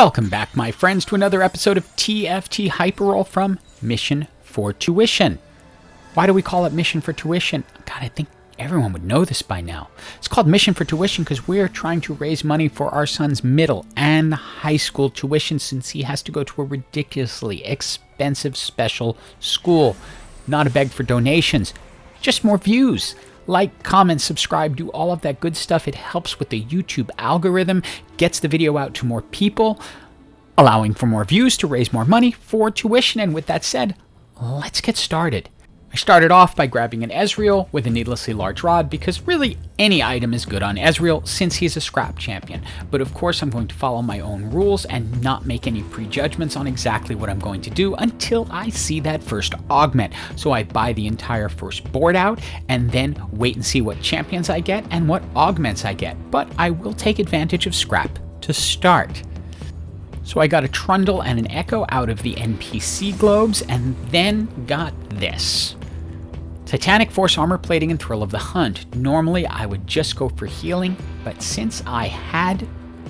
Welcome back, my friends, to another episode of TFT Hyperroll from Mission for Tuition. Why do we call it Mission for Tuition? God, I think everyone would know this by now. It's called Mission for Tuition because we're trying to raise money for our son's middle and high school tuition since he has to go to a ridiculously expensive special school. Not a beg for donations, just more views. Like, comment, subscribe, do all of that good stuff. It helps with the YouTube algorithm, gets the video out to more people, allowing for more views to raise more money for tuition. And with that said, let's get started. I started off by grabbing an Ezreal with a needlessly large rod because really any item is good on Ezreal since he's a scrap champion. But of course I'm going to follow my own rules and not make any prejudgments on exactly what I'm going to do until I see that first augment. So I buy the entire first board out and then wait and see what champions I get and what augments I get. But I will take advantage of scrap to start. So I got a Trundle and an Echo out of the NPC globes and then got this. Titanic Force Armor Plating and Thrill of the Hunt. Normally I would just go for healing, but since I had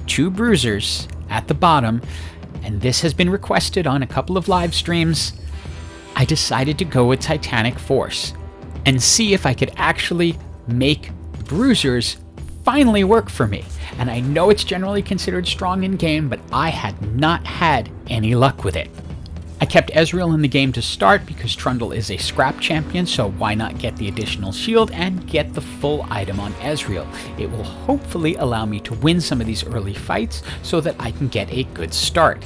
two Bruisers at the bottom, and this has been requested on a couple of live streams, I decided to go with Titanic Force and see if I could actually make Bruisers finally work for me. And I know it's generally considered strong in game, but I had not had any luck with it. I kept Ezreal in the game to start because Trundle is a scrap champion, so why not get the additional shield and get the full item on Ezreal? It will hopefully allow me to win some of these early fights so that I can get a good start.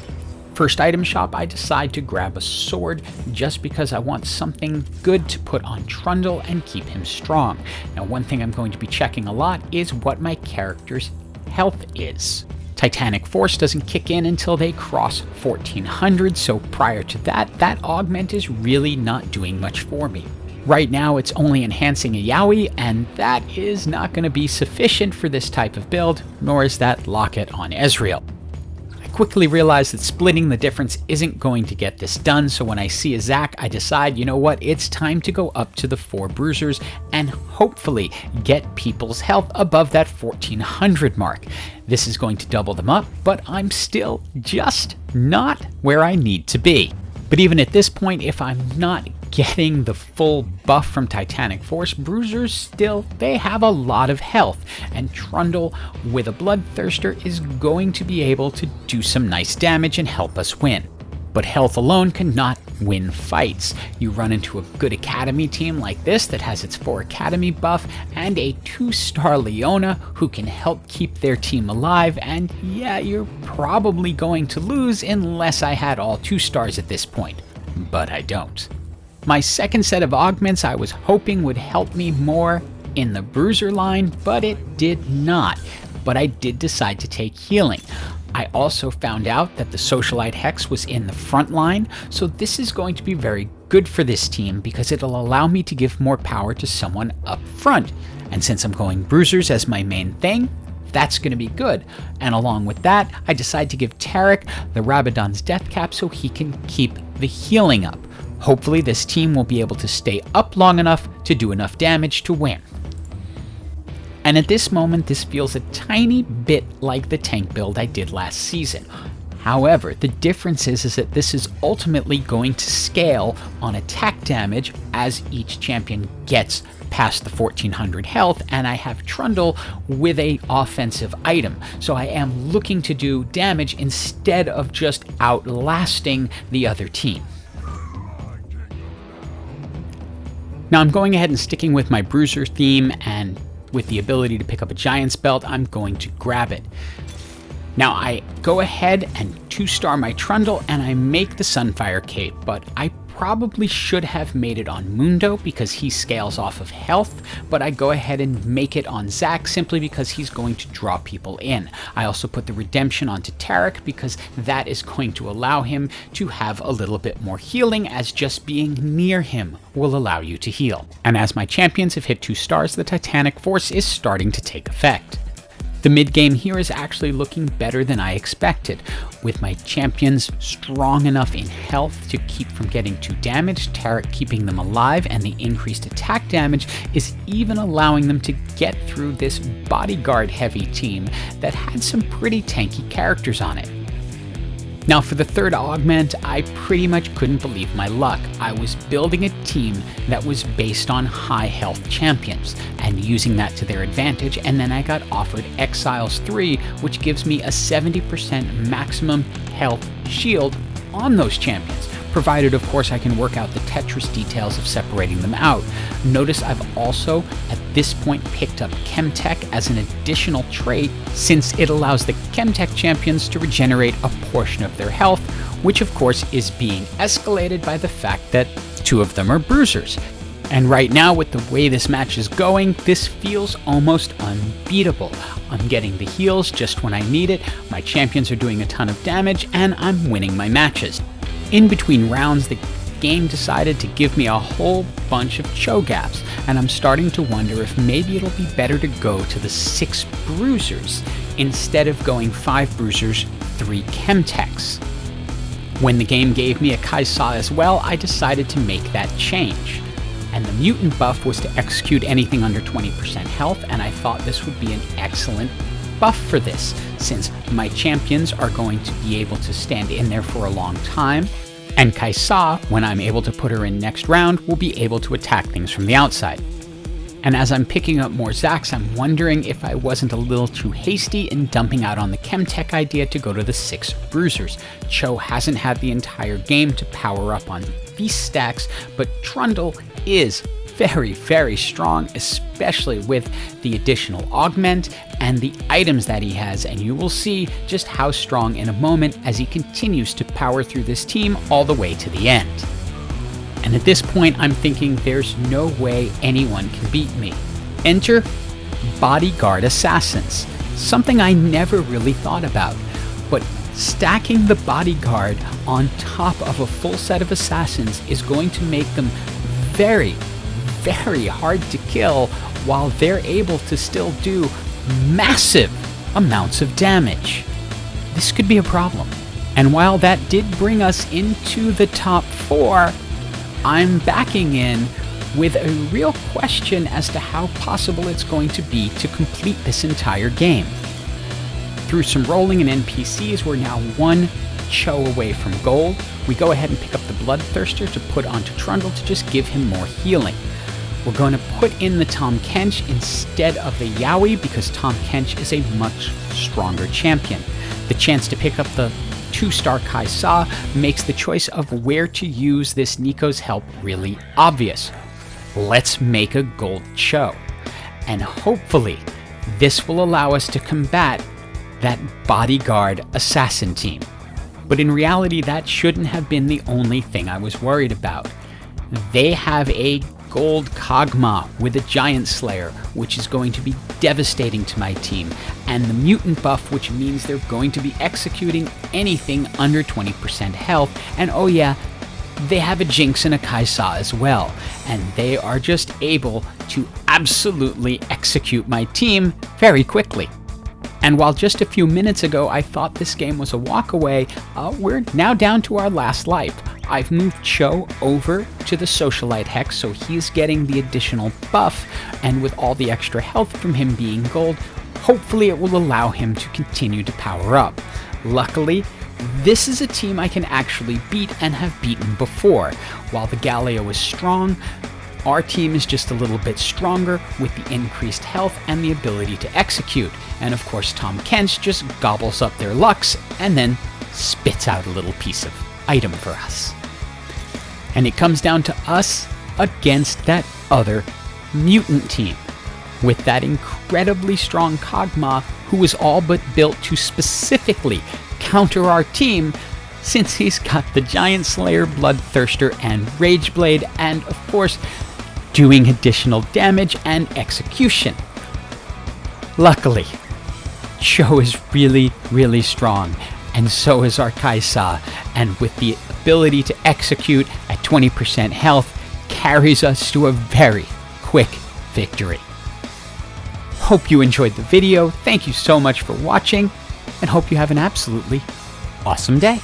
First item shop, I decide to grab a sword just because I want something good to put on Trundle and keep him strong. Now, one thing I'm going to be checking a lot is what my character's health is. Titanic Force doesn't kick in until they cross 1400, so prior to that, that augment is really not doing much for me. Right now it's only enhancing a Yowie, and that is not going to be sufficient for this type of build, nor is that Locket on Ezreal. I quickly realize that splitting the difference isn't going to get this done, so when I see a Zac, I decide, you know what, it's time to go up to the 4 Bruisers and hopefully get people's health above that 1400 mark. This is going to double them up, but I'm still just not where I need to be. But even at this point, if I'm not getting the full buff from Titanic Force, Bruisers still, they have a lot of health, and Trundle with a Bloodthirster is going to be able to do some nice damage and help us win. But health alone cannot win fights. You run into a good Academy team like this that has its 4 Academy buff and a 2-star Leona who can help keep their team alive, and yeah, you're probably going to lose unless I had all 2 stars at this point. But I don't. My second set of augments I was hoping would help me more in the Bruiser line, but it did not. But I did decide to take healing. I also found out that the Socialite Hex was in the front line, so this is going to be very good for this team because it'll allow me to give more power to someone up front. And since I'm going Bruisers as my main thing, that's going to be good. And along with that, I decide to give Taric the Rabadon's Death Cap so he can keep the healing up. Hopefully this team will be able to stay up long enough to do enough damage to win. And at this moment, this feels a tiny bit like the tank build I did last season. However, the difference is that this is ultimately going to scale on attack damage as each champion gets past the 1400 health, and I have Trundle with an offensive item. So I am looking to do damage instead of just outlasting the other team. Now I'm going ahead and sticking with my Bruiser theme, and with the ability to pick up a Giant's Belt, I'm going to grab it. Now I go ahead and 2-star my Trundle and I make the Sunfire Cape, but I probably should have made it on Mundo because he scales off of health, but I go ahead and make it on Zac simply because he's going to draw people in. I also put the Redemption onto Taric because that is going to allow him to have a little bit more healing, as just being near him will allow you to heal. And as my champions have hit 2 stars, the Titanic Force is starting to take effect. The mid game here is actually looking better than I expected, with my champions strong enough in health to keep from getting too damaged, Taric keeping them alive, and the increased attack damage is even allowing them to get through this bodyguard heavy team that had some pretty tanky characters on it. Now for the third augment, I pretty much couldn't believe my luck. I was building a team that was based on high health champions and using that to their advantage, and then I got offered Exiles 3, which gives me a 70% maximum health shield on those champions, provided of course I can work out the Tetris details of separating them out. Notice I've also at this point picked up Chemtech as an additional trait, since it allows the Chemtech champions to regenerate a portion of their health, which of course is being escalated by the fact that 2 of them are Bruisers. And right now, with the way this match is going, this feels almost unbeatable. I'm getting the heals just when I need it, my champions are doing a ton of damage, and I'm winning my matches. In between rounds, the game decided to give me a whole bunch of Cho'Gaths, and I'm starting to wonder if maybe it'll be better to go to the 6 Bruisers instead of going 5 Bruisers, 3 Chemtechs. When the game gave me a Kaisa as well, I decided to make that change. And the Mutant buff was to execute anything under 20% health, and I thought this would be an excellent buff for this, since my champions are going to be able to stand in there for a long time, and Kaisa, when I'm able to put her in next round, will be able to attack things from the outside. And as I'm picking up more Zacs, I'm wondering if I wasn't a little too hasty in dumping out on the Chemtech idea to go to the 6 Bruisers. Cho hasn't had the entire game to power up on beast stacks, but Trundle is very, very strong, especially with the additional augment and the items that he has, and you will see just how strong in a moment as he continues to power through this team all the way to the end. And at this point, I'm thinking there's no way anyone can beat me. Enter Bodyguard Assassins, something I never really thought about, but stacking the Bodyguard on top of a full set of assassins is going to make them very, very hard to kill, while they're able to still do massive amounts of damage. This could be a problem. And while that did bring us into the top 4, I'm backing in with a real question as to how possible it's going to be to complete this entire game. Through some rolling and NPCs, we're now 1 Cho away from gold. We go ahead and pick up the Bloodthirster to put onto Trundle to just give him more healing. We're going to put in the Tahm Kench instead of the Yaoi because Tahm Kench is a much stronger champion. The chance to pick up the 2-star Kaisa makes the choice of where to use this Nico's help really obvious. Let's make a gold Cho. And hopefully, this will allow us to combat that Bodyguard assassin team. But in reality, that shouldn't have been the only thing I was worried about. They have a Gold Kog'Maw with a Giant Slayer, which is going to be devastating to my team, and the Mutant buff, which means they're going to be executing anything under 20% health, and oh yeah, they have a Jinx and a Kaisa as well, and they are just able to absolutely execute my team very quickly. And while just a few minutes ago I thought this game was a walk away, we're now down to our last life. I've moved Cho over to the Socialite Hex, so he's getting the additional buff, and with all the extra health from him being gold, hopefully it will allow him to continue to power up. Luckily, this is a team I can actually beat and have beaten before. While the Galio is strong, our team is just a little bit stronger with the increased health and the ability to execute. And of course, Tahm Kench just gobbles up their Lux and then spits out a little piece of item for us. And it comes down to us against that other Mutant team, with that incredibly strong Kog'Maw who is all but built to specifically counter our team, since he's got the Giant Slayer, Bloodthirster, and Rageblade, and of course, doing additional damage and execution. Luckily, Cho is really, really strong, and so is our Kaisa, and with the ability to execute at 20% health, carries us to a very quick victory. Hope you enjoyed the video, thank you so much for watching, and hope you have an absolutely awesome day.